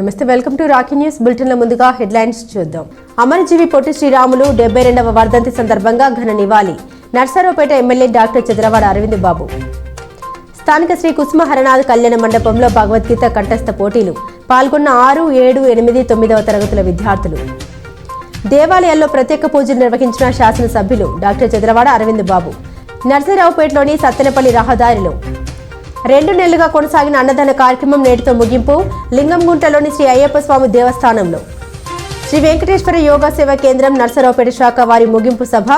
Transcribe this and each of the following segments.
నమస్తే, welcome to Rocky news బులెటిన్ల ముందుగా headlines చూద్దాం. అమరజీవి పొట్టి శ్రీరాములు 72వ వర్ధంతి సందర్భంగా ఘన నివాళి. నర్సరావుపేట ఎమ్మెల్యే డాక్టర్ చంద్రవాడ అరవింద్ బాబు. స్థానిక శ్రీ కుసుమ హరనాథ్ కళ్యాణ మండపంలో భగవద్గీత కంఠస్థ పోటీలు. పాల్గొన్న 6, 7, 8, 9వ తరగతుల విద్యార్థులు. దేవాలయాల్లో ప్రత్యేక పూజలు నిర్వహించిన శాసనసభ్యులు డాక్టర్ చంద్రవాడ అరవింద్ బాబు. నర్సరావుపేటలోని సత్తెనపల్లి రహదారిలో 2 నెలలుగా కొనసాగిన అన్నదాన కార్యక్రమం నేటితో ముగింపు. లింగంగుంటలోని శ్రీ అయ్యప్ప స్వామి దేవస్థానంలో శ్రీ వెంకటేశ్వర యోగా సేవా కేంద్రం నర్సరావుపేట శాఖ వారి ముగింపు సభ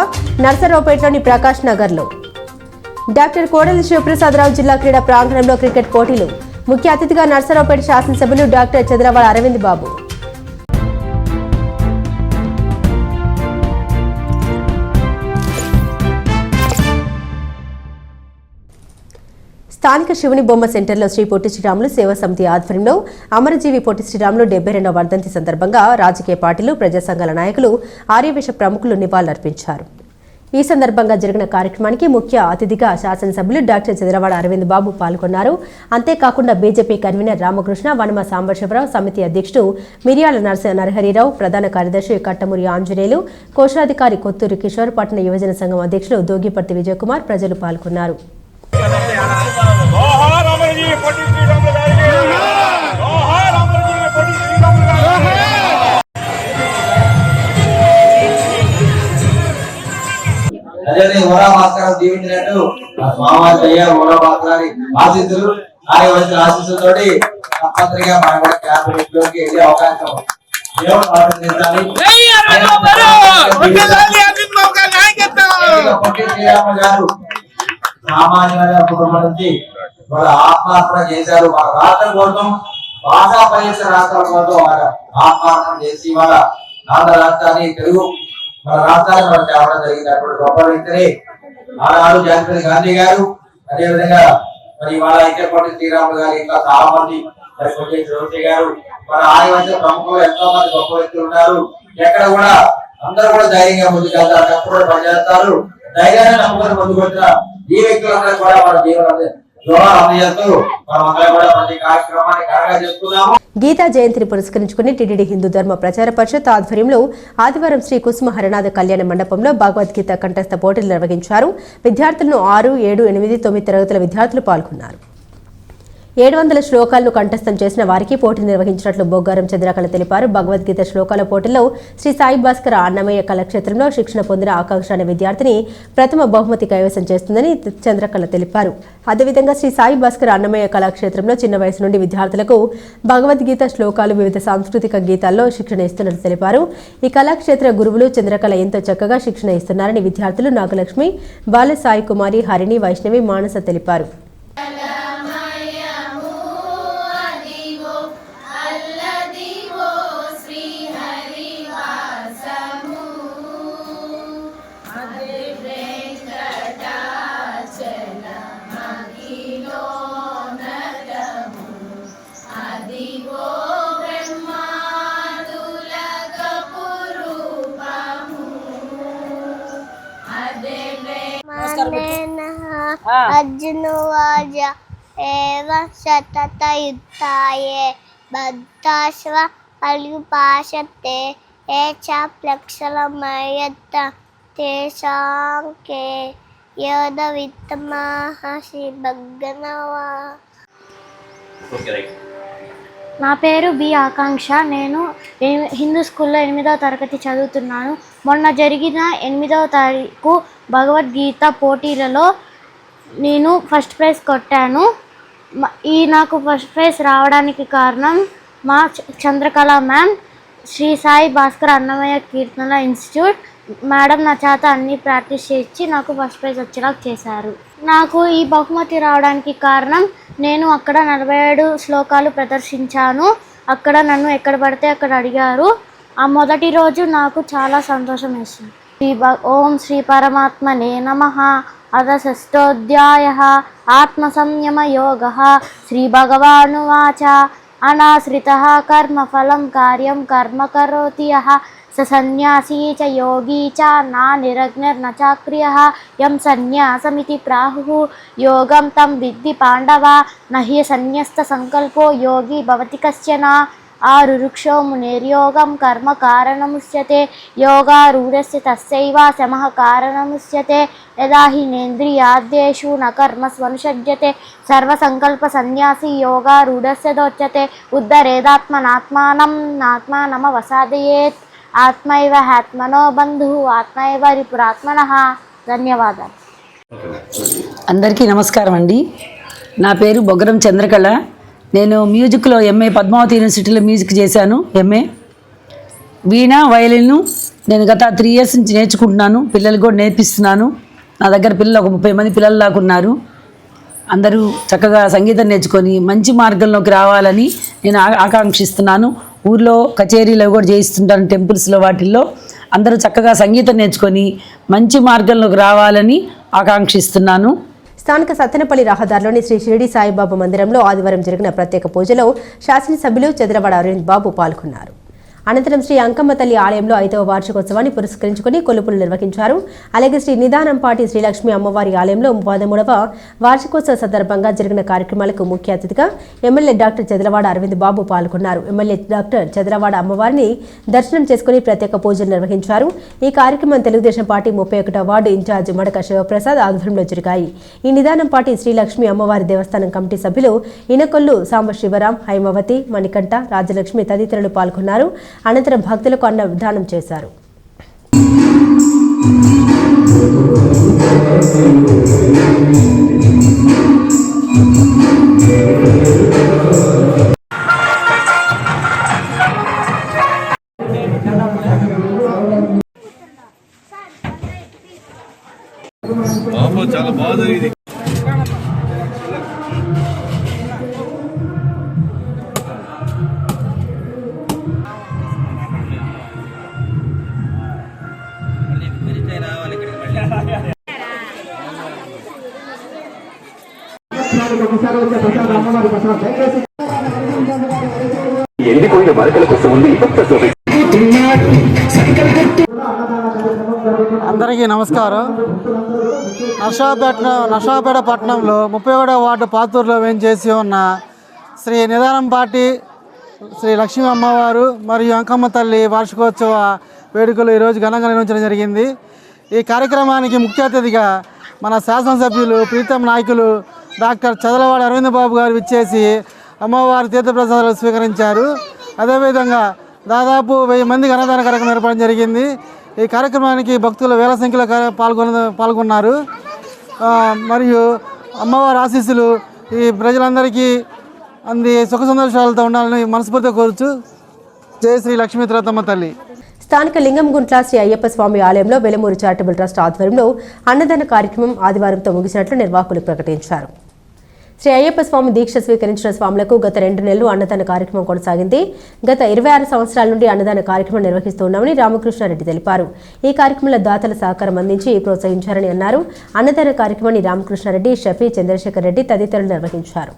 నర్సరావుపేటలోని ప్రకాష్ నగర్లో. డాక్టర్ కోడలి శివప్రసాదరావు జిల్లా క్రీడా ప్రాంగణంలో క్రికెట్ పోటీలు. ముఖ్య అతిథిగా నర్సరావుపేట శాసనసభ్యులు డాక్టర్ చంద్రవాడ అరవింద్ బాబు. స్థానిక శివుని బొమ్మ సెంటర్లో శ్రీ పొట్టి శ్రీరాములు సేవా సమితి ఆధ్వర్యంలో అమరజీవి పొట్టి శ్రీరాములు 72వ వర్ధంతి సందర్భంగా రాజకీయ పార్టీలు, ప్రజా సంఘాల నాయకులు, ఆర్యవేశ ప్రముఖులు నివాళులర్పించారు. ఈ సందర్భంగా జరిగిన కార్యక్రమానికి ముఖ్య అతిథిగా శాసనసభ్యులు డాక్టర్ చంద్రవాడ అరవింద్ బాబు పాల్గొన్నారు. అంతేకాకుండా బీజేపీ కన్వీనర్ రామకృష్ణ, వనమ సాంబశివరావు, సమితి అధ్యక్షుడు మిర్యాల నరహరిరావు, ప్రధాన కార్యదర్శి కట్టమూరి ఆంజనేయులు, కోశాధికారి కొత్తూరు కిషోర్, పట్టణ యువజన సంఘం అధ్యక్షులు దోగిపర్తి విజయకుమార్ ప్రజలు పాల్గొన్నారు. అదే ఓరా భాస్కర్ దీవించినట్టు మామయ్య ఓరా భాస్కర్ ఆశీస్సులు ఆశీస్సులతోటి తప్పనిసరిగా మనం కూడా క్యాబినెట్ లోకి వెళ్ళే అవకాశం దేవుడు ఆశీర్వదించాలి. పొట్టి శ్రీరాములు గారు సామాన్యమైన కుటుంబం నుంచి వాళ్ళ ఆత్మార్పణ చేశారు. వాళ్ళ రాష్ట్రం కోసం, భాషా పరిసర రాష్ట్రాల కోసం వాళ్ళ ఆత్మార్పణ చేసి వాళ్ళ ఆంధ్ర రాష్ట్రాన్ని, తెలుగు మన రాష్ట్రాన్ని మనం తేవడం జరిగినటువంటి గొప్ప వ్యక్తిని ఆనాడు జానపతి గాంధీ గారు, అదేవిధంగా మరి వాళ్ళ అయితే పొట్టి శ్రీరాములు గారు, ఇంకా చాలా మంది మరి పొట్టి జ్యోతి గారు, మన ఆదివాసీ ప్రముఖులు ఎంతో మంది గొప్ప వ్యక్తులు ఉన్నారు. ఎక్కడ కూడా అందరూ కూడా ధైర్యంగా ముందుకెళ్తారు, కష్టపడి పనిచేస్తారు. ధైర్యాన్ని నమ్ముకొని ముందుకు వచ్చిన ఈ వ్యక్తులందరూ కూడా మన జీవనం గీతా జయంతిని పురస్కరించుకుని టీటీడీ హిందూ ధర్మ ప్రచార పరిషత్ ఆధ్వర్యంలో ఆదివారం శ్రీ కుసుమ హరనాథ కళ్యాణ మండపంలో భగవద్గీత కంఠస్థ పోటీలు నిర్వహించారు. విద్యార్థులను 6, 7, 8, 9 తరగతుల విద్యార్థులు పాల్గొన్నారు. 700 శ్లోకాలను కంఠస్థం చేసిన వారికి పోటీ నిర్వహించినట్లు బొగ్గారం చంద్రకళ తెలిపారు. భగవద్గీత శ్లోకాల పోటీలో శ్రీ సాయి భాస్కర్ అన్నమయ్య కళాక్షేత్రంలో శిక్షణ పొందిన ఆకాంక్ష అనే విద్యార్థిని ప్రథమ బహుమతి కైవసం చేస్తుందని చంద్రకళ తెలిపారు. అదేవిధంగా శ్రీ సాయి భాస్కర్ అన్నమయ్య కళాక్షేత్రంలో చిన్న వయసు నుండి విద్యార్థులకు భగవద్గీత శ్లోకాలు, వివిధ సాంస్కృతిక గీతాల్లో శిక్షణ ఇస్తున్నట్లు తెలిపారు. ఈ కళాక్షేత్ర గురువులు చంద్రకళ ఎంతో చక్కగా శిక్షణ ఇస్తున్నారని విద్యార్థులు నాగలక్ష్మి, బాల సాయి కుమారి, హరిణి, వైష్ణవి, మానస తెలిపారు. अर्जुनवाज एव सततयुक्ताये बद्धाश्व अल्युपाशते ये च प्लक्षलमयत्त तेषां के योधवित्तमाः श्रीभगनवा. నా పేరు బి ఆకాంక్ష. నేను హిందూ స్కూల్లో 8వ తరగతి చదువుతున్నాను. మొన్న జరిగిన 8వ తారీఖు భగవద్గీత పోటీలలో నేను ఫస్ట్ ప్రైజ్ కొట్టాను. నాకు ఫస్ట్ ప్రైజ్ రావడానికి కారణం మా చంద్రకళ మ్యామ్, శ్రీ సాయి భాస్కర్ అన్నమయ్య కీర్తన ఇన్స్టిట్యూట్ మేడం నా చేత అన్నీ ప్రాక్టీస్ చేయించి నాకు ఫస్ట్ ప్రైజ్ వచ్చేలా చేశారు. నాకు ఈ బహుమతి రావడానికి కారణం నేను అక్కడ 47 శ్లోకాలు ప్రదర్శించాను. అక్కడ నన్ను ఎక్కడ పడితే అక్కడ అడిగారు. ఆ మొదటి రోజు నాకు చాలా సంతోషం వేసింది. ఓం శ్రీ పరమాత్మనే నమః. అథ షష్ఠోధ్యాయః ఆత్మ సంయమ యోగః. శ్రీ భగవానువాచ అనాశ్రితః కర్మఫలం కార్యం కర్మ కరోతి యః स सन्यासी च योगी च न निरग्निर्न चाक्रियः यं सन्यासमिति प्राहुः योगं तं विद्धि पाण्डव न हि सन्न्यस्तसङ्कल्पो योगी भवति कश्चन ఆరురుక్షో మునిర్యోగం కర్మ కారణముచ్యతే యోగారూఢస్య తస్యైవ శమః కారణముచ్యతే యదా హినేంద్రియాద్యేషు న కర్మస్వనుషజ్యతే సర్వసంకల్ప సన్యాసి యోగారూఢస్య దోచ్యతే ఉద్ధరేదాత్మనాత్మానం నాత్మానమవసాదయేత్ ఆత్మైవ హ్యాత్మనో బంధుః ఆత్మైవ రిపురాత్మనః. ధన్యవాదాలు. అందరికీ నమస్కారం అండి. నా పేరు బొగ్గరం చంద్రకళ. నేను మ్యూజిక్లో ఎంఏ పద్మావతి యూనివర్సిటీలో మ్యూజిక్ చేశాను. ఎంఏ వీణ వయలిన్ నేను గత 3 years నుంచి నేర్చుకుంటున్నాను. పిల్లలకు కూడా నేర్పిస్తున్నాను. నా దగ్గర పిల్లలు ఒక 30 మంది పిల్లలు దాకా ఉన్నారు. అందరూ చక్కగా సంగీతం నేర్చుకొని మంచి మార్గంలోకి రావాలని నేను ఆకాంక్షిస్తున్నాను. ఊర్లో కచేరీలో కూడా చేయిస్తుంటాను, టెంపుల్స్లో వాటిల్లో. అందరూ చక్కగా సంగీతం నేర్చుకొని మంచి మార్గంలోకి రావాలని ఆకాంక్షిస్తున్నాను. స్థానిక సత్తెనపల్లి రహదారిలోని శ్రీ షిరిడి సాయిబాబా మందిరంలో ఆదివారం జరిగిన ప్రత్యేక పూజలో శాసనసభ్యులు చంద్రవాడ అరవింద్ బాబు పాల్గొన్నారు. అనంతరం శ్రీ అంకమ్మ తల్లి ఆలయంలో 5వ వార్షికోత్సవాన్ని పురస్కరించుకుని కొలుపులు నిర్వహించారు. అలాగే శ్రీ నిదానంపాటి శ్రీలక్ష్మి అమ్మవారి ఆలయంలో 13వ వార్షికోత్సవ సందర్భంగా జరిగిన కార్యక్రమాలకు ముఖ్య అతిథిగా ఎమ్మెల్యే డాక్టర్ చంద్రవాడ అరవింద్ బాబు పాల్గొన్నారు. ఎమ్మెల్యే డాక్టర్ చంద్రవాడ అమ్మవారిని దర్శనం చేసుకుని ప్రత్యేక పూజలు నిర్వహించారు. ఈ కార్యక్రమం తెలుగుదేశం పార్టీ 31వ వార్డు ఇన్ఛార్జ్ మడక శివప్రసాద్ ఆధ్వర్యంలో జరిగాయి. ఈ నిదానంపాటి శ్రీలక్ష్మి అమ్మవారి దేవస్థానం కమిటీ సభ్యులు ఇనకొల్లు సాంబశివరాం, హైమవతి, మణికంఠ, రాజలక్ష్మి తదితరులు పాల్గొన్నారు. అనంతరం భక్తులకు అన్నదానం చేశారు. చాలా బాగా జరిగింది. ఎండిపోయిన మరకల కోసం ఉంది. అందరికీ నమస్కారం. నర్సాపేట పట్టణంలో 31వ వార్డు పాతూరులో వేంచేసి ఉన్న శ్రీ నిదానంపాటి శ్రీ లక్ష్మీ అమ్మవారు మరియు అంకమ్మ తల్లి వార్షికోత్సవ వేడుకలు ఈరోజు ఘనంగా నిర్వహించడం జరిగింది. ఈ కార్యక్రమానికి ముఖ్య అతిథిగా మన శాసనసభ్యులు ప్రీతం నాయకులు డాక్టర్ చదలవాడ అరవింద్ బాబు గారు విచ్చేసి అమ్మవారి తీర్థప్రసాదాలు స్వీకరించారు. అదేవిధంగా దాదాపు 1000 మందికి అన్నదాన కార్యక్రమం ఏర్పడడం జరిగింది. ఈ కార్యక్రమానికి భక్తులు వేల సంఖ్యలో పాల్గొన్నారు. మరియు అమ్మవారి ఆశీస్సులు ఈ ప్రజలందరికీ అంది సుఖ సంతోషాలతో ఉండాలని మనస్ఫూర్తిగా కోరుచు. జయ శ్రీ లక్ష్మీ తిలోత్తమ తల్లి. స్థానిక లింగంగుంట్ల శ్రీ అయ్యప్ప స్వామి ఆలయంలో వెలమూరు చారిటబుల్ ట్రస్ట్ ఆధ్వర్యంలో అన్నదాన కార్యక్రమం ఆదివారంతో ముగిసినట్లు నిర్వాహకులు ప్రకటించారు. శ్రీ అయ్యప్ప స్వామి దీక్ష స్వీకరించిన స్వాములకు గత 2 నెలలు అన్నదాన కార్యక్రమం కొనసాగింది. గత 26 సంవత్సరాల నుండి అన్నదాన కార్యక్రమం నిర్వహిస్తున్నామని రామకృష్ణారెడ్డి తెలిపారు. ఈ కార్యక్రమంలో దాతల సహకారం అందించి ప్రోత్సహించారని అన్నారు. అన్నదాన కార్యక్రమాన్ని రామకృష్ణారెడ్డి, షఫీ, చంద్రశేఖర్ రెడ్డి తదితరులు నిర్వహించారు.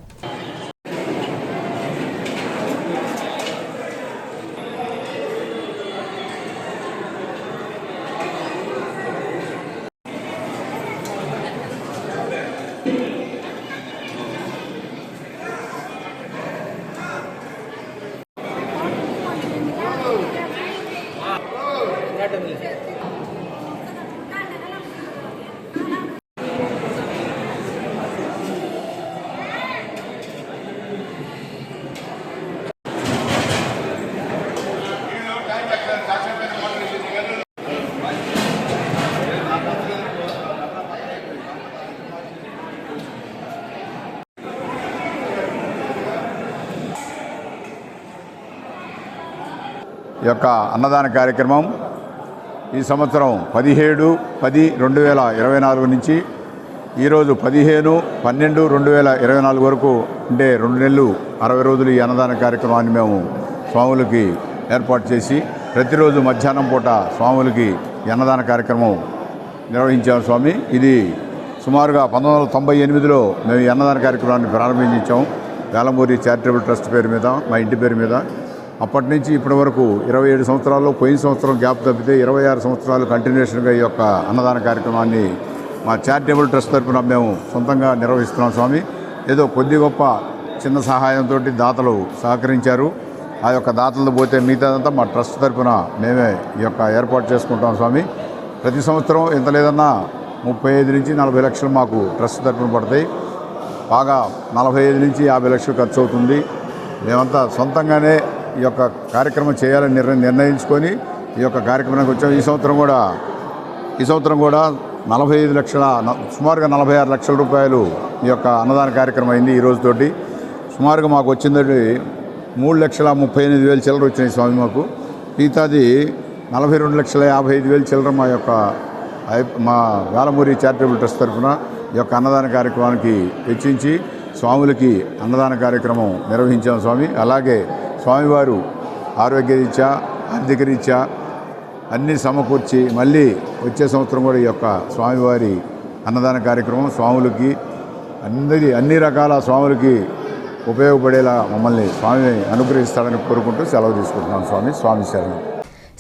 ఈ యొక్క అన్నదాన కార్యక్రమం ఈ సంవత్సరం 17/10/2024 నుంచి ఈరోజు 15/12/2024 వరకు అంటే 2 నెలలు 60 రోజులు ఈ అన్నదాన కార్యక్రమాన్ని మేము స్వాములకి ఏర్పాటు చేసి ప్రతిరోజు మధ్యాహ్నం పూట స్వాములకి ఈ అన్నదాన కార్యక్రమం నిర్వహించాము. స్వామి, ఇది సుమారుగా 1998లో మేము ఈ అన్నదాన కార్యక్రమాన్ని ప్రారంభించాం. వేలమూరి చారిటబుల్ ట్రస్ట్ పేరు మీద, మా ఇంటి పేరు మీద. అప్పటి నుంచి ఇప్పటి వరకు 27 సంవత్సరాల్లో, పోయిన సంవత్సరం గ్యాప్ తప్పితే 26 సంవత్సరాలు కంటిన్యూషన్గా ఈ యొక్క అన్నదాన కార్యక్రమాన్ని మా చారిటబుల్ ట్రస్ట్ తరఫున మేము సొంతంగా నిర్వహిస్తున్నాం. స్వామి, ఏదో కొద్ది గొప్ప చిన్న సహాయంతో దాతలు సహకరించారు. ఆ యొక్క దాతలతో పోతే మిగతాదంతా మా ట్రస్ట్ తరఫున మేమే ఈ యొక్క ఏర్పాటు చేసుకుంటాం స్వామి. ప్రతి సంవత్సరం ఎంత లేదన్నా 35 నుంచి 40 లక్షలు మాకు ట్రస్ట్ తరఫున పడతాయి. బాగా 45 నుంచి 50 లక్షలు ఖర్చు అవుతుంది. మేమంతా సొంతంగానే ఈ యొక్క కార్యక్రమం చేయాలని నిర్ణయించుకొని ఈ యొక్క కార్యక్రమానికి వచ్చాం. ఈ సంవత్సరం కూడా 45 లక్షల సుమారుగా 46 లక్షల రూపాయలు ఈ యొక్క అన్నదాన కార్యక్రమం అయింది. ఈ రోజుతోటి సుమారుగా మాకు వచ్చిందండి 3,38,000 చిల్లర వచ్చినాయి స్వామి. మాకు మిగతాది 42,55,000 చిల్లర మా వేలమూరి చారిటబుల్ ట్రస్ట్ తరఫున ఈ యొక్క అన్నదాన కార్యక్రమానికి వెచ్చించి స్వాములకి అన్నదాన కార్యక్రమం నిర్వహించాం స్వామి. అలాగే స్వామివారు ఆరోగ్యరీత్యా ఆర్థిక రీత్యా అన్నీ సమకూర్చి మళ్ళీ వచ్చే సంవత్సరం కూడా ఈ యొక్క స్వామివారి అన్నదాన కార్యక్రమం స్వాములకి అన్ని రకాల స్వాములకి ఉపయోగపడేలా మమ్మల్ని స్వామి అనుగ్రహిస్తాడని కోరుకుంటూ సెలవు తీసుకుంటున్నాం స్వామి శరణం.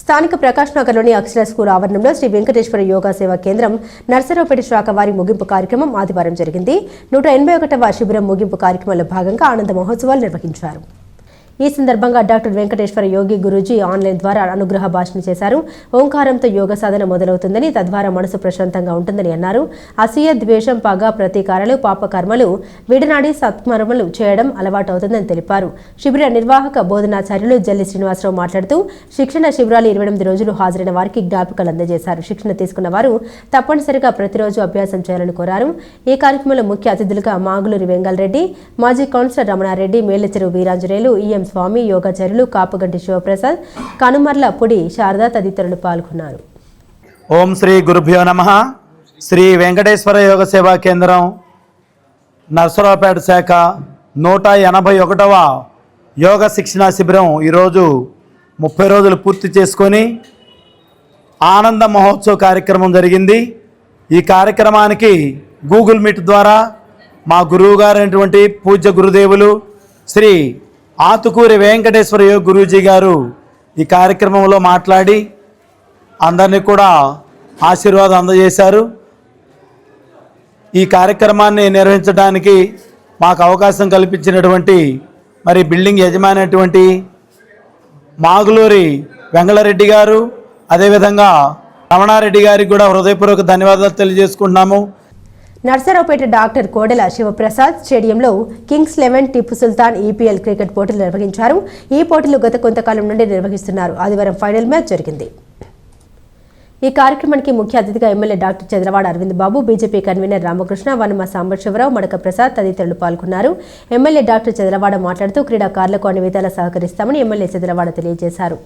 స్థానిక ప్రకాష్ నగర్లోని అక్షర స్కూల్ ఆవరణంలో శ్రీ వెంకటేశ్వర యోగా సేవా కేంద్రం నర్సరావుపేట శాఖ వారి ముగింపు కార్యక్రమం ఆదివారం జరిగింది. 181వ శిబిరం ముగింపు కార్యక్రమంలో భాగంగా ఆనంద మహోత్సవాలు నిర్వహించారు. ఈ సందర్భంగా డాక్టర్ వెంకటేశ్వర యోగి గురూజీ ఆన్లైన్ ద్వారా అనుగ్రహ భాషణ చేశారు. ఓంకారంతో యోగ సాధన మొదలవుతుందని, తద్వారా మనసు ప్రశాంతంగా ఉంటుందని అన్నారు. అసూయ, ద్వేషం, పగ, ప్రతీకారాలు, పాపకర్మలు విడనాడి సత్కర్మలు చేయడం అలవాటు అవుతుందని తెలిపారు. శిబిర నిర్వాహక బోధనాచార్యులు జల్లి శ్రీనివాసరావు మాట్లాడుతూ శిక్షణ శిబిరాలు 28 రోజులు హాజరైన వారికి జ్ఞాపికలు అందజేశారు. శిక్షణ తీసుకున్న వారు తప్పనిసరిగా ప్రతిరోజు అభ్యాసం చేయాలని కోరారు. ఈ కార్యక్రమంలో ముఖ్య అతిథులుగా మాగులూరి వెంగళరెడ్డి, మాజీ కౌన్సిలర్ రమణారెడ్డి, మేళ్లచెరువు వీరాంజనేయులు, ఈఎం స్వామి, యోగాచార్యులు కాపుగంటి శివప్రసాద్, కనుమర్ల పుడి శారద తదితరులు పాల్గొన్నారు. ఓం శ్రీ గురుభ్యో నమః. శ్రీ వెంకటేశ్వర యోగ సేవా కేంద్రం నర్సరావుపేట శాఖ 181వ యోగ శిక్షణా శిబిరం ఈరోజు 30 రోజులు పూర్తి చేసుకొని ఆనంద మహోత్సవ కార్యక్రమం జరిగింది. ఈ కార్యక్రమానికి గూగుల్ మీట్ ద్వారా మా గురువు గారైనటువంటి పూజ్య గురుదేవులు శ్రీ ఆతుకూరి వెంకటేశ్వర యోగ గురూజీ గారు ఈ కార్యక్రమంలో మాట్లాడి అందరినీ కూడా ఆశీర్వాదం అందజేశారు. ఈ కార్యక్రమాన్ని నిర్వహించడానికి మాకు అవకాశం కల్పించినటువంటి బిల్డింగ్ యజమాని అయినటువంటి మాగులూరి వెంగళరెడ్డి గారు, అదేవిధంగా రమణారెడ్డి గారికి కూడా హృదయపూర్వక ధన్యవాదాలు తెలియజేసుకుంటున్నాము. నర్సరావుపేట డాక్టర్ కోడెల శివప్రసాద్ స్టేడియంలో Kings 11 Tipu Sultan EPL cricket పోటీలు నిర్వహించారు. ఈ పోటీలు గత కొంతకాలం నుండి నిర్వహిస్తున్నారు. ఆదివారం ఫైనల్ మ్యాచ్ జరిగింది. ఈ కార్యక్రమానికి ముఖ్య అతిథిగా ఎమ్మెల్యే డాక్టర్ చంద్రవాడ అరవింద్ బాబు, బీజేపీ కన్వీనర్ రామకృష్ణ, వనమ సాంబశివరావు, మడక ప్రసాద్ తదితరులు పాల్గొన్నారు. ఎమ్మెల్యే డాక్టర్ చంద్రవాడ మాట్లాడుతూ క్రీడాకారులకు అన్ని విధాలా సహకరిస్తామని ఎమ్మెల్యే చంద్రవాడ తెలియజేశారు.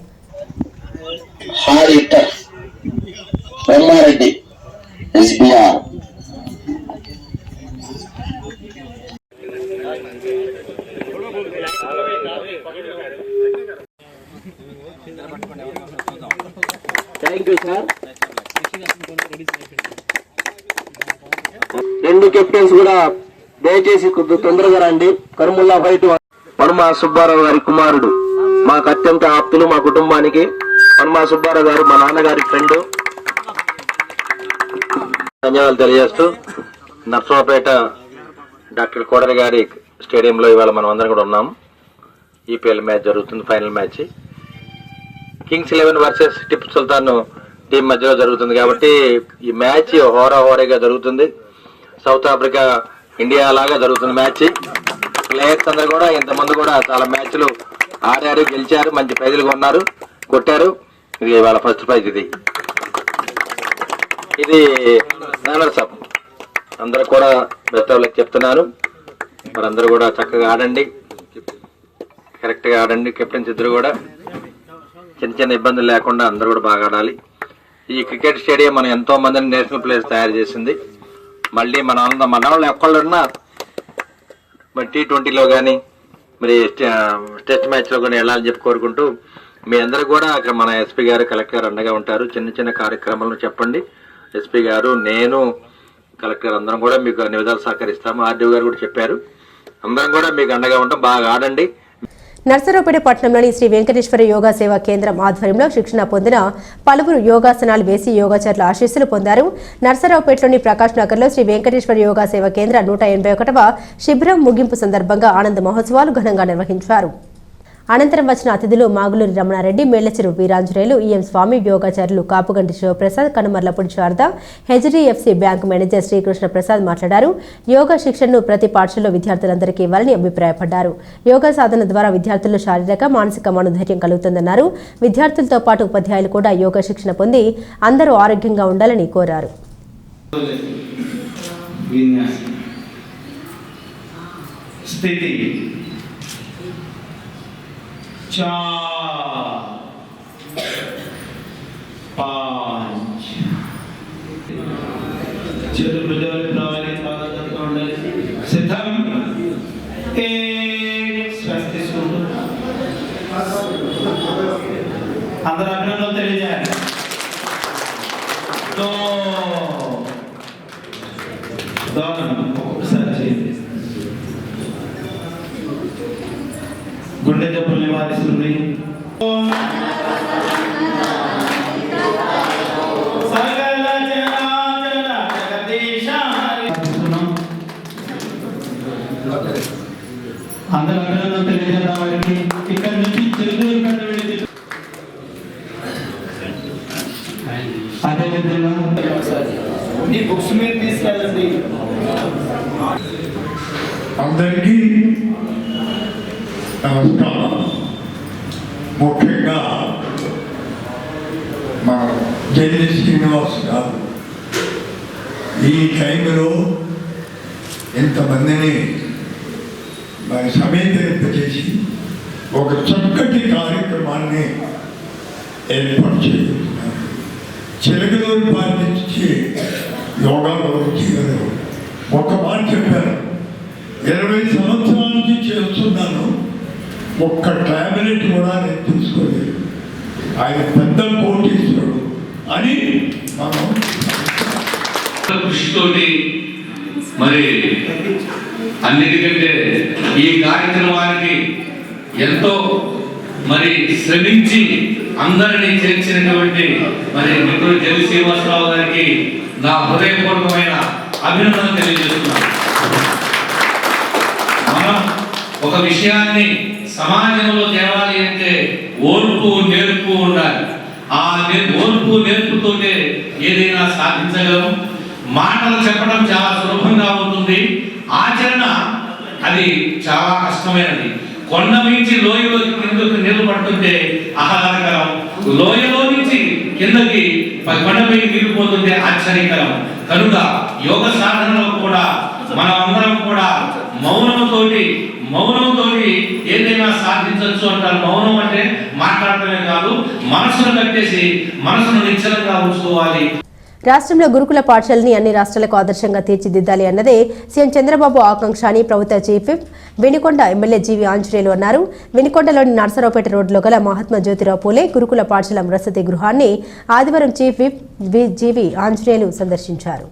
రెండు కెప్టెన్స్ కూడా దయచేసి తొందరగా రండి. కరుముల్లా ఫైట్ పనుమా సుబ్బారావు గారి కుమారుడు, మాకు అత్యంత ఆప్తులు, మా కుటుంబానికి. పనుమా సుబ్బారావు గారు మా నాన్నగారి ఫ్రెండ్. ధన్యవాదాలు తెలియజేస్తూ నర్సరావుపేట డాక్టర్ కోడలి గారి స్టేడియంలో ఇవాళ మనం అందరం కూడా ఉన్నాం. ఈపీఎల్ మ్యాచ్ జరుగుతుంది, final match. Kings 11 versus Tipu Sultan team మధ్యలో జరుగుతుంది కాబట్టి ఈ మ్యాచ్ హోరాగా జరుగుతుంది. సౌత్ ఆఫ్రికా ఇండియా లాగా జరుగుతున్న మ్యాచ్. ప్లేయర్స్ అందరూ కూడా ఇంతమంది కూడా చాలా మ్యాచ్లు ఆడారు, గెలిచారు, మంచి ప్రైజులు కొన్నారు, కొట్టారు. ఇది ఇవాళ ఫస్ట్ ప్రైజ్. ఇది రన్నర్స్ అప్. అందరూ కూడా బెస్ట్ ఆఫ్ లక్ చెప్తున్నాను. మరందరూ కూడా చక్కగా ఆడండి, కరెక్ట్గా ఆడండి. కెప్టెన్స్ ఇద్దరు కూడా చిన్న ఇబ్బందులు లేకుండా అందరూ కూడా బాగా ఆడాలి. ఈ క్రికెట్ స్టేడియం మనం ఎంతో మందిని నేషనల్ ప్లేయర్స్ తయారు చేసింది. మళ్ళీ మన వాళ్ళు ఎక్కడున్నా T20లో కానీ టెస్ట్ మ్యాచ్లో కానీ వెళ్ళాలని చెప్పి కోరుకుంటూ మీ అందరూ కూడా అక్కడ మన ఎస్పీ గారు, కలెక్టర్ గారు అండగా ఉంటారు. చిన్న కార్యక్రమాలను చెప్పండి. ఎస్పీ గారు, నేను, కలెక్టర్ అందరం కూడా మీకు అన్ని విధాలు సహకరిస్తాము. ఆర్డీఓ గారు కూడా చెప్పారు. అందరం కూడా మీకు అండగా ఉంటాం. బాగా ఆడండి. నర్సరావుపేట పట్టణంలోని శ్రీ వెంకటేశ్వర యోగా సేవా కేంద్రం ఆధ్వర్యంలో శిక్షణ పొందిన పలువురు యోగాసనాలు వేసి యోగాచారుల ఆశీస్సులు పొందారు. నర్సరావుపేటలోని ప్రకాష్ నగర్లో శ్రీ వెంకటేశ్వర యోగా సేవా కేంద్ర 181వ శిబిరం ముగింపు సందర్భంగా ఆనంద మహోత్సవాలు ఘనంగా నిర్వహించారు. అనంతరం వచ్చిన అతిథులు మాగులూరి రమణారెడ్డి, మేళ్లచెరువు వీరాంజనేయులు, ఈఎం స్వామి, యోగాచార్యులు Kapuganti Sivaprasad, Kanumarlapudi Sarada, HDFC bank manager Srikrishna Prasad మాట్లాడారు. యోగా శిక్షణను ప్రతి పాఠశాలలో విద్యార్థులందరికీ ఇవ్వాలని అభిప్రాయపడ్డారు. యోగా సాధన ద్వారా విద్యార్థుల్లో శారీరక, మానసిక మనోధైర్యం కలుగుతుందన్నారు. విద్యార్థులతో పాటు ఉపాధ్యాయులు కూడా యోగా శిక్షణ పొంది అందరూ ఆరోగ్యంగా ఉండాలని కోరారు. స్థితి చా పాంచ్ చేతులు భుజాలు రావాలి, పాదాలు ఉండాలి. సిద్ధం శ్వాస తీసుకుంటూ అందరూ అభినందనలు తెలియజేయాలి. ఒక్కొక్కసారి చేయండి. గుండె జబ్బులు నివారిస్తుంది. అందరూ అభినందనలు తెలియజేద్దాం వారికి. ఇక్కడ నుంచి చిరుదూరు కట్ట వెళ్ళి అదేవిధంగా ఈ బుక్స్ మీద తీసుకెళ్ళండి. అందరికీ నమస్కారం. ముఖ్యంగా మన జల్లి శ్రీనివాస్ గారు ఈ టైంలో ఇంతమందిని మరి సమేతరింపజేసి ఒక చక్కటి కార్యక్రమాన్ని ఏర్పాటు చేస్తున్నారు. చిలకలూరు పార్టీ నుంచి యోగా గురించి ఒక మాట చెప్పారు. 20 సంవత్సరాల నుంచి చేస్తున్నాను, ఒక్క టాబ్లెట్ కూడా నేను తీసుకోలేదు. ఆయన పెద్ద కోటీశ్వరుడు అని మనం కృషితోటి మరి అన్నిటికంటే ఈ కార్యక్రమానికి ఎంతో మరి శ్రమించి అందరినీ చేర్చినటువంటి మరి మిత్రుడు జల్లి శ్రీనివాసరావు గారికి నా హృదయపూర్వకమైన అభినందనలు తెలియజేస్తున్నాను. మనం ఒక విషయాన్ని సమాజంలో తేవాలి అంటే ఓర్పు నేర్పు ఉండాలి. ఆ ఓర్పు నేర్పుతోనే ఏదైనా సాధించగలం. మాటలు చెప్పడం చాలా సులభంగా ఉంటుంది, ఆచరణ అది చాలా కష్టమైనది. కొండ నుంచి లోయలోకి కిందకి నీళ్లు పడుతుంటే ఆహ్లాదకరం, లోయలో నుంచి కిందకి కొండపై నీళ్లు పోతుంటే ఆశ్చర్యకరం. కనుక యోగ సాధనలో కూడా మనం అందరం కూడా మౌనంతోటి ఏదైనా సాధించవచ్చు అంటారు. మౌనం అంటే మాట్లాడటమే కాదు, మనసును కట్టేసి మనసును నిశ్చలంగా ఉంచుకోవాలి. రాష్ట్రంలో గురుకుల పాఠశాలని అన్ని రాష్ట్రాలకు ఆదర్శంగా తీర్చిదిద్దాలి అన్నదే సీఎం చంద్రబాబు ఆకాంక్ష అని ప్రభుత్వ చీఫ్ విప్ వినుకొండ ఎమ్మెల్యే జీవి ఆంజనేయులు అన్నారు. వినుకొండలోని నర్సరావుపేట రోడ్లో గల మహాత్మా జ్యోతిరావు పూలే గురుకుల పాఠశాల వసతి గృహాన్ని ఆదివారం చీఫ్ విప్ జీవి ఆంజనేయులు సందర్శించారు.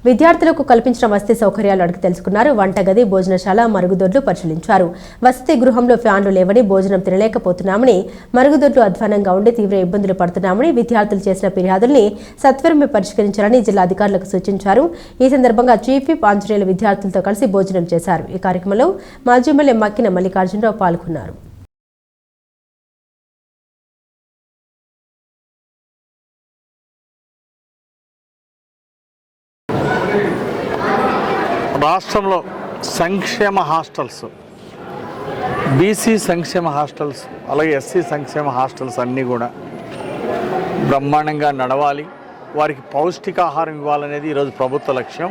విద్యార్థులకు కల్పించిన వసతి సౌకర్యాలు అడిగి తెలుసుకున్నారు. వంటగది, భోజనశాల, మరుగుదొడ్లు పరిశీలించారు. వసతి గృహంలో ఫ్యాన్లు లేవని, భోజనం తినలేకపోతున్నామని, మరుగుదొడ్లు అధ్వానంగా ఉండి తీవ్ర ఇబ్బందులు పడుతున్నామని, విద్యార్థులు చేసిన ఫిర్యాదుల్ని సత్వరమే పరిష్కరించాలని జిల్లా అధికారులకు సూచించారు. ఈ సందర్భంగా చీఫ్ విప్ ఆంజనేయులు విద్యార్థులతో కలిసి భోజనం చేశారు. ఈ కార్యక్రమంలో మాజీ ఎమ్మెల్యే మక్కిన మల్లికార్జునరావు పాల్గొన్నారు. రాష్ట్రంలో సంక్షేమ హాస్టల్స్, బీసీ సంక్షేమ హాస్టల్స్, అలాగే ఎస్సీ సంక్షేమ హాస్టల్స్ అన్నీ కూడా బ్రహ్మాండంగా నడవాలి. వారికి పౌష్టికాహారం ఇవ్వాలనేది ఈరోజు ప్రభుత్వ లక్ష్యం.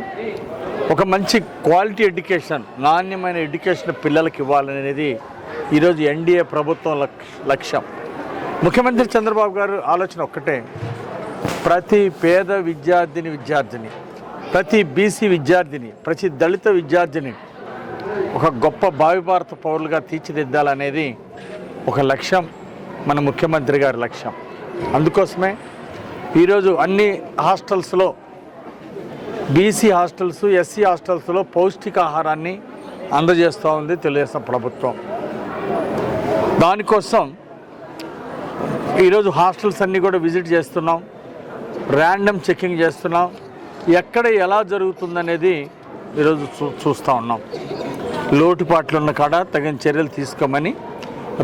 ఒక మంచి క్వాలిటీ ఎడ్యుకేషన్, నాణ్యమైన ఎడ్యుకేషన్ పిల్లలకి ఇవ్వాలనేది ఈరోజు ఎన్డీఏ ప్రభుత్వం లక్ష్యం. ముఖ్యమంత్రి చంద్రబాబు గారు ఆలోచన ఒక్కటే, ప్రతి పేద విద్యార్థిని, ప్రతి బీసీ విద్యార్థిని, ప్రతి దళిత విద్యార్థిని ఒక గొప్ప భావి భారత పౌరులుగా తీర్చిదిద్దాలనేది ఒక లక్ష్యం, మన ముఖ్యమంత్రి గారి లక్ష్యం. అందుకోసమే ఈరోజు అన్ని హాస్టల్స్లో, బీసీ హాస్టల్స్, ఎస్సీ హాస్టల్స్లో పౌష్టికాహారాన్ని అందజేస్తూ ఉంది తెలుగుదేశం ప్రభుత్వం. దానికోసం ఈరోజు హాస్టల్స్ అన్నీ కూడా విజిట్ చేస్తున్నాం, ర్యాండమ్ చెకింగ్ చేస్తున్నాం. ఎక్కడ ఎలా జరుగుతుందనేది ఈరోజు చూస్తూ ఉన్నాం. లోటుపాట్లు ఉన్న కాడ తగిన చర్యలు తీసుకోమని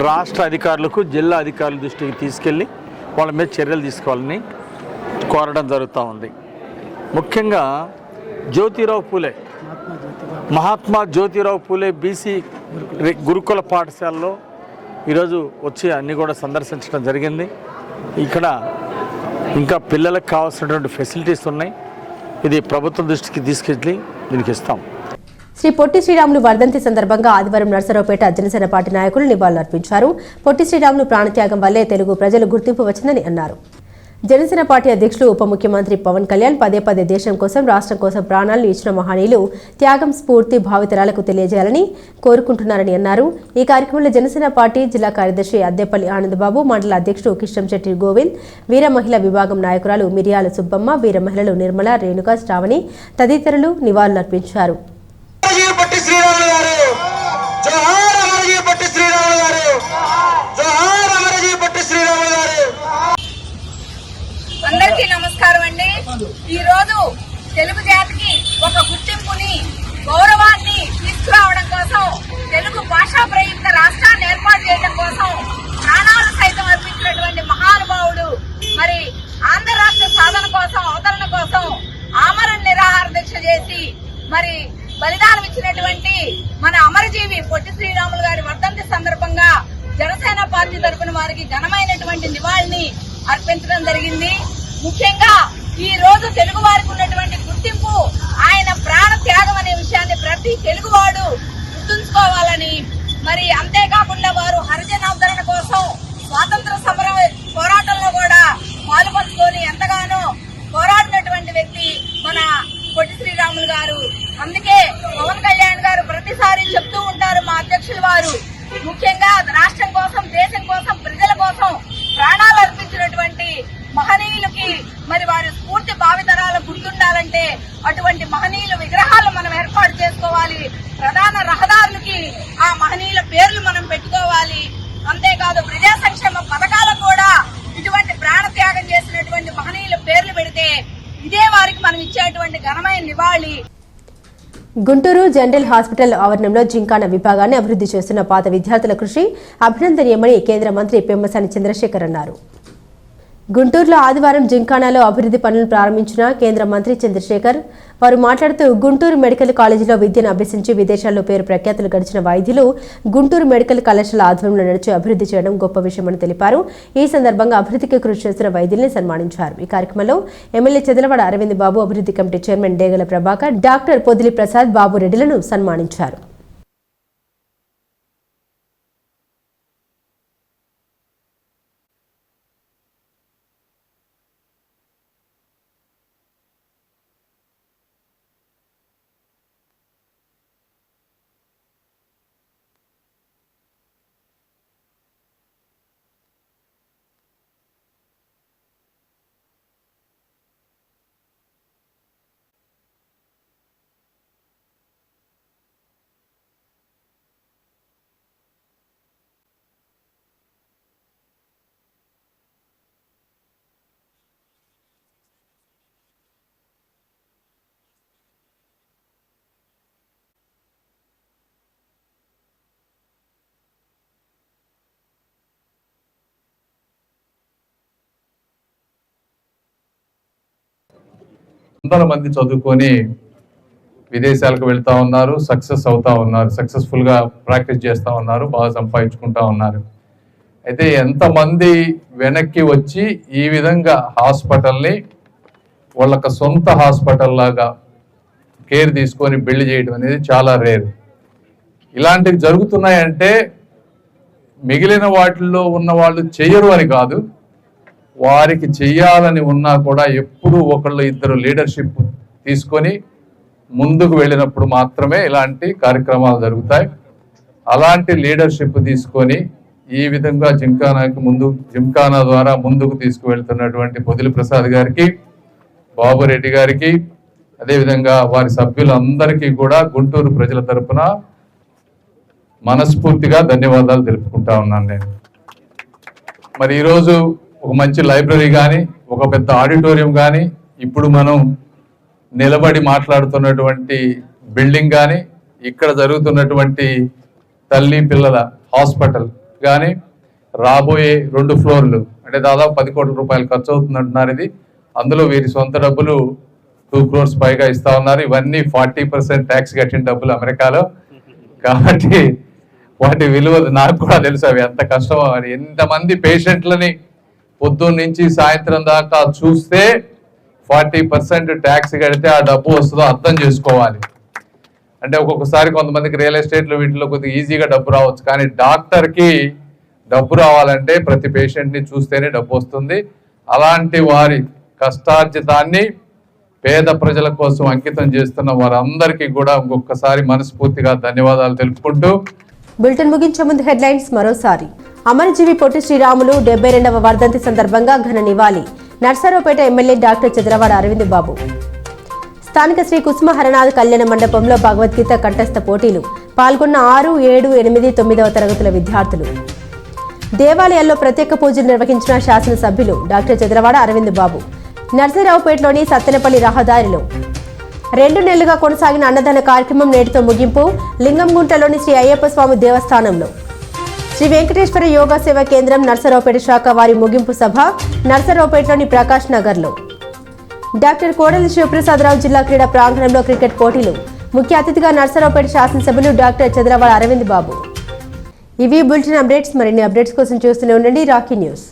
రాష్ట్ర అధికారులకు జిల్లా అధికారుల దృష్టికి తీసుకెళ్ళి వాళ్ళ మీద చర్యలు తీసుకోవాలని కోరడం జరుగుతూ ఉంది. ముఖ్యంగా మహాత్మా జ్యోతిరావు పూలే బీసీ గురుకుల పాఠశాలలో ఈరోజు వచ్చి అన్నీ కూడా సందర్శించడం జరిగింది. ఇక్కడ ఇంకా పిల్లలకు కావాల్సినటువంటి ఫెసిలిటీస్ ఉన్నాయి. ఇది ప్రభుత్వం దృష్టికి తీసుకెళ్ళి దీనికి ఇస్తాం. శ్రీ పొట్టి శ్రీరాములు వర్ధంతి సందర్భంగా ఆదివారం నర్సరావుపేట జనసేన పార్టీ నాయకులు నివాళులర్పించారు. పొట్టి శ్రీరాములు ప్రాణత్యాగం వల్లే తెలుగు ప్రజలు గుర్తింపు వచ్చిందని అన్నారు. జనసేన పార్టీ అధ్యక్షులు ఉప ముఖ్యమంత్రి పవన్ కళ్యాణ్ పదే దేశం కోసం రాష్ట్రం కోసం ప్రాణాలను ఇచ్చిన మహనీయులు త్యాగం స్ఫూర్తి భావితరాలకు తెలియజేయాలని కోరుకుంటున్నారని అన్నారు. ఈ కార్యక్రమంలో జనసేన పార్టీ జిల్లా కార్యదర్శి అద్దెపల్లి ఆనందబాబు, మండల అధ్యక్షుడు కిష్టంశెట్టి గోవింద్, వీర మహిళా విభాగం నాయకురాలు మిరియాల సుబ్బమ్మ, వీర మహిళలు నిర్మల, రేణుక, శ్రావణి తదితరులు నివాళులర్పించారు. అందరికీ నమస్కారం అండి. ఈ రోజు తెలుగు జాతికి ఒక గుర్తింపుని, గౌరవాన్ని తీసుకురావడం కోసం, తెలుగు భాషా ప్రయుక్త రాష్ట్రాన్ని ఏర్పాటు చేయడం కోసం ప్రాణాలు సైతం అర్పించినటువంటి మహానుభావుడు, మరి ఆంధ్ర రాష్ట్ర సాధన కోసం, అవతరణ కోసం ఆమరణ నిరాహార దీక్ష చేసి మరి బలిదానం ఇచ్చినటువంటి మన అమరజీవి పొట్టి శ్రీరాములు గారి వర్ధంతి సందర్భంగా జనసేన పార్టీ తరఫున వారికి ఘనమైనటువంటి నివాళిని అర్పించడం జరిగింది. ముఖ్యంగా ఈ రోజు తెలుగు వారికి ఉన్నటువంటి గుర్తింపు ఆయన ప్రాణ త్యాగం అనే విషయాన్ని ప్రతి తెలుగువాడు గుర్తుంచుకోవాలని, మరి అంతేకాకుండా వారు హరిజనావతరణ కోసం స్వాతంత్ర సమర పోరాటంలో కూడా పాలుపంచుకొని ఎంతగానో పోరాడినటువంటి వ్యక్తి మన పొట్టి శ్రీరాములు గారు. అందుకే పవన్ కళ్యాణ్ గారు ప్రతిసారి చెప్తూ ఉంటారు, మా అధ్యక్షులు వారు, ముఖ్యంగా రాష్ట్రం కోసం, దేశం కోసం, ప్రజల కోసం ప్రాణాలు అర్పించినటువంటి మహనీయులకి మరి వారి స్ఫూర్తి భావితరాలకు గుర్తుండాలంటే అటువంటి మహనీయుల విగ్రహాలు మనం ఏర్పాటు చేసుకోవాలి. ప్రధాన రహదారులకి ఆ మహనీయుల పేర్లు మనం పెట్టుకోవాలి. అంతేకాదు ప్రజా సంక్షేమ పథకాలకు కూడా ఇటువంటి ప్రాణ త్యాగం చేసినటువంటి మహనీయుల పేర్లు పెడితే ఇదే వారికి మనం ఇచ్చేటువంటి ఘనమైన నివాళి. గుంటూరు జనరల్ హాస్పిటల్ ఆవరణంలో జింకానా విభాగాన్ని అభివృద్ధి చేస్తున్న పాత విద్యార్థుల కృషి అభినందనీయమని కేంద్ర మంత్రి పెమ్మసాని చంద్రశేఖర్ అన్నారు. గుంటూరులో ఆదివారం జింకానాలో అభివృద్ధి పనులను ప్రారంభించిన కేంద్ర మంత్రి చంద్రశేఖర్ వారు మాట్లాడుతూ, గుంటూరు మెడికల్ కాలేజీలో విద్యను అభ్యసించి విదేశాల్లో పేరు ప్రఖ్యాతులు గడిచిన వైద్యులు గుంటూరు మెడికల్ కళాశాల ఆధ్వర్యంలో నడిచి అభివృద్ధి చేయడం గొప్ప విషయమని తెలిపారు. ఈ సందర్భంగా అభివృద్ధికి కృషి చేస్తున్న వైద్యుల్ని సన్మానించారు. ఈ కార్యక్రమంలో ఎమ్మెల్యే చదలవాడ అరవింద్ బాబు, అభివృద్ధి కమిటీ చైర్మన్ డేగల ప్రభాకర్, డాక్టర్ పొదిలి ప్రసాద్, బాబు రెడ్డిలను సన్మానించారు. వందల మంది చదువుకొని విదేశాలకు వెళ్తా ఉన్నారు, సక్సెస్ అవుతా ఉన్నారు, సక్సెస్ఫుల్గా ప్రాక్టీస్ చేస్తూ ఉన్నారు, బాగా సంపాదించుకుంటా ఉన్నారు. అయితే ఎంతమంది వెనక్కి వచ్చి ఈ విధంగా హాస్పిటల్ని వాళ్ళకి సొంత హాస్పిటల్ లాగా కేర్ తీసుకొని బిల్డ్ చేయడం అనేది చాలా రేర్. ఇలాంటివి జరుగుతున్నాయంటే మిగిలిన వాటిల్లో ఉన్న వాళ్ళు చెయ్యరు అని కాదు, వారికి చెయ్యాలని ఉన్నా కూడా ఎప్పుడు ఒకళ్ళు ఇద్దరు లీడర్షిప్ తీసుకొని ముందుకు వెళ్ళినప్పుడు మాత్రమే ఇలాంటి కార్యక్రమాలు జరుగుతాయి. అలాంటి లీడర్షిప్ తీసుకొని ఈ విధంగా జింకానా ద్వారా ముందుకు తీసుకువెళ్తున్నటువంటి పొదిలి ప్రసాద్ గారికి, బాబురెడ్డి గారికి, అదేవిధంగా వారి సభ్యులందరికీ కూడా గుంటూరు ప్రజల తరపున మనస్ఫూర్తిగా ధన్యవాదాలు తెలుపుకుంటా ఉన్నాను నేను. మరి ఈరోజు ఒక మంచి లైబ్రరీ కానీ, ఒక పెద్ద ఆడిటోరియం కానీ, ఇప్పుడు మనం నిలబడి మాట్లాడుతున్నటువంటి బిల్డింగ్ కానీ, ఇక్కడ జరుగుతున్నటువంటి తల్లి పిల్లల హాస్పిటల్ కానీ రాబోయే 2 ఫ్లోర్లు అంటే దాదాపు 10 కోట్ల రూపాయలు ఖర్చు అవుతుంది అంటున్నారు. ఇది అందులో వీరి సొంత డబ్బులు 2 crores పైగా ఇస్తా ఉన్నారు. ఇవన్నీ 40% ట్యాక్స్ కట్టిన డబ్బులు అమెరికాలో. కాబట్టి వాటి విలువ నాకు కూడా తెలుసు, అవి ఎంత కష్టమో అని. ఎంతమంది పేషెంట్లని పొద్దున్న నుంచి సాయంత్రం దాకా చూస్తే 40% ట్యాక్స్ కడితే ఆ డబ్బు వస్తుందో అర్థం చేసుకోవాలి. అంటే ఒక్కొక్కసారి కొంతమందికి రియల్ ఎస్టేట్లో వీటిలో కొద్దిగా ఈజీగా డబ్బు రావచ్చు, కానీ డాక్టర్కి డబ్బు రావాలంటే ప్రతి పేషెంట్ని చూస్తేనే డబ్బు వస్తుంది. అలాంటి వారి కష్టార్జితాన్ని పేద ప్రజల కోసం అంకితం చేస్తున్న వారందరికీ కూడా ఇంకొకసారి మనస్ఫూర్తిగా ధన్యవాదాలు తెలుపుకుంటూ బులెటిన్ ముగించే ముందు హెడ్లైన్స్ మరోసారి. అమరజీవి పొట్టి శ్రీరాములు 72వ వర్ధంతి సందర్భంగా ఘన నివాళి. నర్సరావుపేట ఎమ్మెల్యే డాక్టర్ చంద్రవాడ అరవింద్ బాబు. స్థానిక శ్రీ కుసుమ హరనాథ్ కళ్యాణ మండపంలో భగవద్గీత కంఠస్థ పోటీలు. పాల్గొన్న 6, 7, 8, 9వ తరగతుల విద్యార్థులు. దేవాలయాల్లో ప్రత్యేక పూజలు నిర్వహించిన శాసనసభ్యులు డాక్టర్ చంద్రవాడ అరవింద్ బాబు. నర్సరావుపేటలోని సత్తెనపల్లి రహదారిలో 2 నెలలుగా కొనసాగిన అన్నదాన కార్యక్రమం నేటితో ముగింపు. లింగంగుంటలోని శ్రీ అయ్యప్ప స్వామి దేవస్థానంలో శ్రీ వెంకటేశ్వర యోగా సేవా కేంద్రం నర్సరావుపేట శాఖ వారి ముగింపు సభ నర్సరావుపేటలోని ప్రకాష్ నగర్లో. డాక్టర్ కోడెల శివప్రసాదరావు జిల్లా క్రీడా ప్రాంగణంలో క్రికెట్ పోటీలు. ముఖ్య అతిథిగా నర్సరావుపేట శాసనసభ్యులు డాక్టర్ చంద్రవాడ అరవింద్ బాబు. ఇవి బులెటిన్ అప్డేట్స్. మరిన్ని అప్డేట్స్ కోసం చూస్తూనే ఉండండి రాకీ న్యూస్.